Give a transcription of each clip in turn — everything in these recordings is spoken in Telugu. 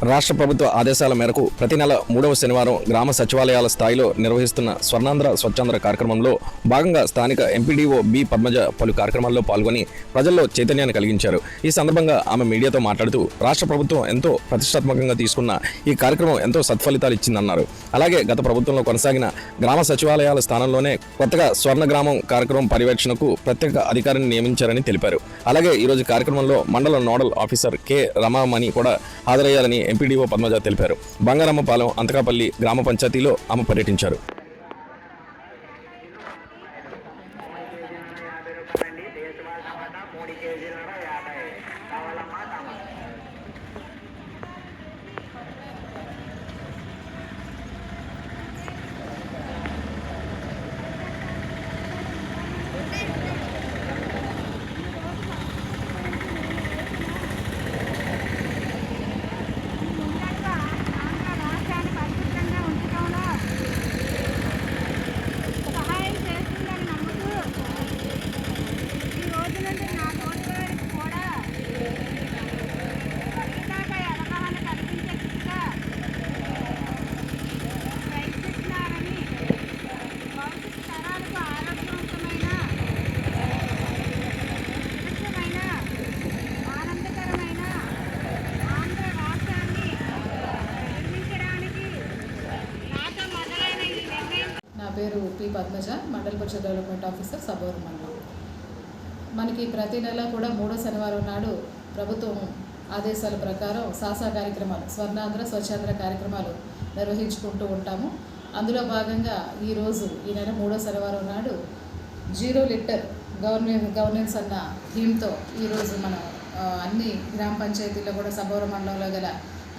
రాష్ట్ర ప్రభుత్వ ఆదేశాల మేరకు ప్రతి నెల 3వ శనివారం గ్రామ సచివాలయాల స్థాయిలో నిర్వహిస్తున్న స్వర్ణాంధ్ర స్వచ్ఛాంధ్ర కార్యక్రమంలో భాగంగా స్థానిక ఎంపీడీఓ బి పద్మజ పలు కార్యక్రమాల్లో పాల్గొని ప్రజల్లో చైతన్యాన్ని కలిగించారు. ఈ సందర్భంగా ఆమె మీడియాతో మాట్లాడుతూ రాష్ట్ర ప్రభుత్వం ఎంతో ప్రతిష్టాత్మకంగా తీసుకున్న ఈ కార్యక్రమం ఎంతో సత్ఫలితాలు ఇచ్చిందన్నారు. అలాగే గత ప్రభుత్వంలో కొనసాగిన గ్రామ సచివాలయాల స్థానంలోనే కొత్తగా స్వర్ణ గ్రామం కార్యక్రమం పర్యవేక్షణకు ప్రత్యేక అధికారిని నియమించారని తెలిపారు. అలాగే ఈరోజు కార్యక్రమంలో మండల నోడల్ ఆఫీసర్ కె రమామణి కూడా హాజరయ్యారని ఎంపీడీఓ పద్మజ తెలిపారు. బంగారమ్మపాలెం అంతకాపల్లి గ్రామ పంచాయతీలో ఆమె పర్యటించారు. నా పేరు పి పద్మజ, మండల పరిషత్ డెవలప్మెంట్ ఆఫీసర్, సబోర్ మండలం. మనకి ప్రతి నెల కూడా 3వ శనివారం నాడు ప్రభుత్వం ఆదేశాల ప్రకారం సాసా కార్యక్రమాలు, స్వర్ణాంధ్ర స్వచ్ఛాంధ్ర కార్యక్రమాలు నిర్వహించుకుంటూ ఉంటాము. అందులో భాగంగా ఈరోజు ఈ నెల 3వ శనివారం నాడు 0 లిటర్ గవర్నెన్స్ అన్న థీమ్తో ఈరోజు మనం అన్ని గ్రామ పంచాయతీల్లో కూడా సబోర మండలంలో గల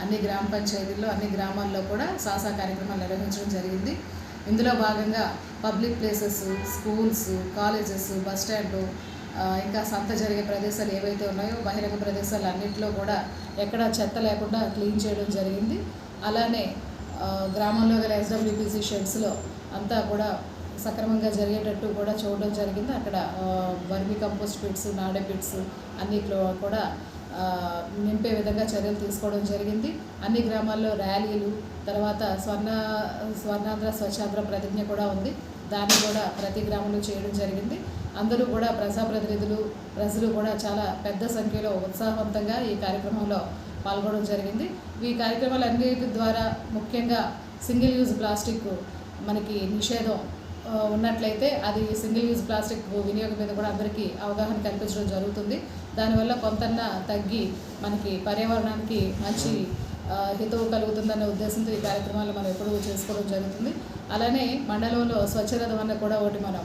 అన్ని గ్రామ పంచాయతీల్లో అన్ని గ్రామాల్లో కూడా సాసా కార్యక్రమాలు నిర్వహించడం జరిగింది. ఇందులో భాగంగా public places, schools, colleges, bus స్టాండ్లు, ఇంకా సంత జరిగే ప్రదేశాలు ఏవైతే ఉన్నాయో బహిరంగ ప్రదేశాలు అన్నింటిలో కూడా ఎక్కడ చెత్త లేకుండా క్లీన్ చేయడం జరిగింది. అలానే గ్రామంలో గల SWPC షెడ్స్లో అంతా కూడా సక్రమంగా జరిగేటట్టు కూడా చూడడం జరిగింది. అక్కడ వర్మీ కంపోస్ట్ పిట్స్, నాడే పిట్స్ అన్నిట్లో కూడా నింపే విధంగా చర్యలు తీసుకోవడం జరిగింది. అన్ని గ్రామాల్లో ర్యాలీలు, తర్వాత స్వర్ణాంధ్ర స్వచ్ఛాంధ్ర ప్రతిజ్ఞ కూడా ఉంది. దాన్ని కూడా ప్రతి గ్రామంలో చేయడం జరిగింది. అందరూ కూడా ప్రజాప్రతినిధులు, ప్రజలు కూడా చాలా పెద్ద సంఖ్యలో ఉత్సాహవంతంగా ఈ కార్యక్రమంలో పాల్గొనడం జరిగింది. ఈ కార్యక్రమాలన్నిటి ద్వారా ముఖ్యంగా సింగిల్ యూజ్ ప్లాస్టిక్ మనకి నిషేధం ఉన్నట్లయితే అది సింగిల్ యూజ్ ప్లాస్టిక్ వినియోగం మీద కూడా అందరికీ అవగాహన కల్పించడం జరుగుతుంది. దానివల్ల కొంతన్నా తగ్గి మనకి పర్యావరణానికి మంచి హితవు కలుగుతుందనే ఉద్దేశంతో ఈ కార్యక్రమాలు మనం ఎప్పుడూ చేసుకోవడం జరుగుతుంది. అలానే మండలంలో స్వచ్ఛరథం అన్న కూడా ఒకటి మనం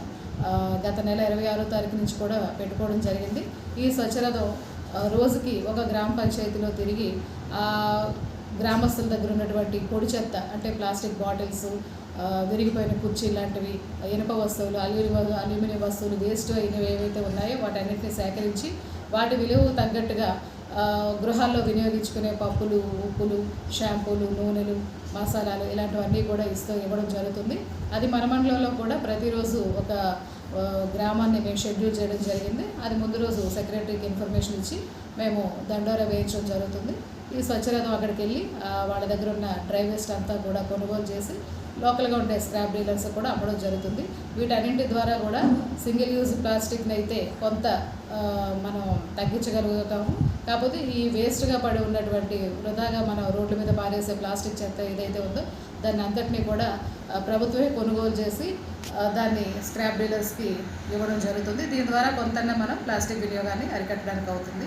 గత నెల 26వ తారీఖు నుంచి కూడా పెట్టుకోవడం జరిగింది. ఈ స్వచ్ఛరథం రోజుకి ఒక గ్రామ పంచాయతీలో తిరిగి గ్రామస్తుల దగ్గర ఉన్నటువంటి పొడి చెత్త అంటే ప్లాస్టిక్ బాటిల్స్, విరిగిపోయిన కుర్చీ లాంటివి, ఇనుప వస్తువులు, అల్యూమినియం వస్తువులు, వేస్ట్ అయినవి ఏవైతే ఉన్నాయో వాటన్నిటిని సేకరించి వాటి విలువ తగ్గట్టుగా గృహాల్లో వినియోగించుకునే పప్పులు, ఉప్పులు, షాంపూలు, నూనెలు, మసాలాలు ఇలాంటివన్నీ కూడా ఇవ్వడం జరుగుతుంది. అది మన మండలంలో కూడా ప్రతిరోజు ఒక గ్రామాన్ని మేము షెడ్యూల్ చేయడం జరిగింది. అది ముందు రోజు సెక్రటరీకి ఇన్ఫర్మేషన్ ఇచ్చి మేము దండోరా వేయించడం జరుగుతుంది. ఈ స్వచ్ఛరథం అక్కడికి వెళ్ళి వాళ్ళ దగ్గర ఉన్న డ్రై వేస్ట్ అంతా కూడా కొనుగోలు చేసి లోకల్గా ఉండే స్క్రాప్ డీలర్స్ కూడా అమ్మడం జరుగుతుంది. వీటన్నింటి ద్వారా కూడా సింగిల్ యూజ్ ప్లాస్టిక్ని అయితే కొంత మనం తగ్గించగలుగుతాము. కాకపోతే ఈ వేస్ట్గా పడి ఉన్నటువంటి వృధాగా మనం రోడ్ల మీద పారేసే ప్లాస్టిక్ చెత్త ఏదైతే ఉందో దాన్ని అంతటినీ కూడా ప్రభుత్వమే కొనుగోలు చేసి దాన్ని స్క్రాప్ డీలర్స్కి ఇవ్వడం జరుగుతుంది. దీని ద్వారా కొంత మనం ప్లాస్టిక్ వినియోగాన్ని అరికట్టడానికి అవుతుంది.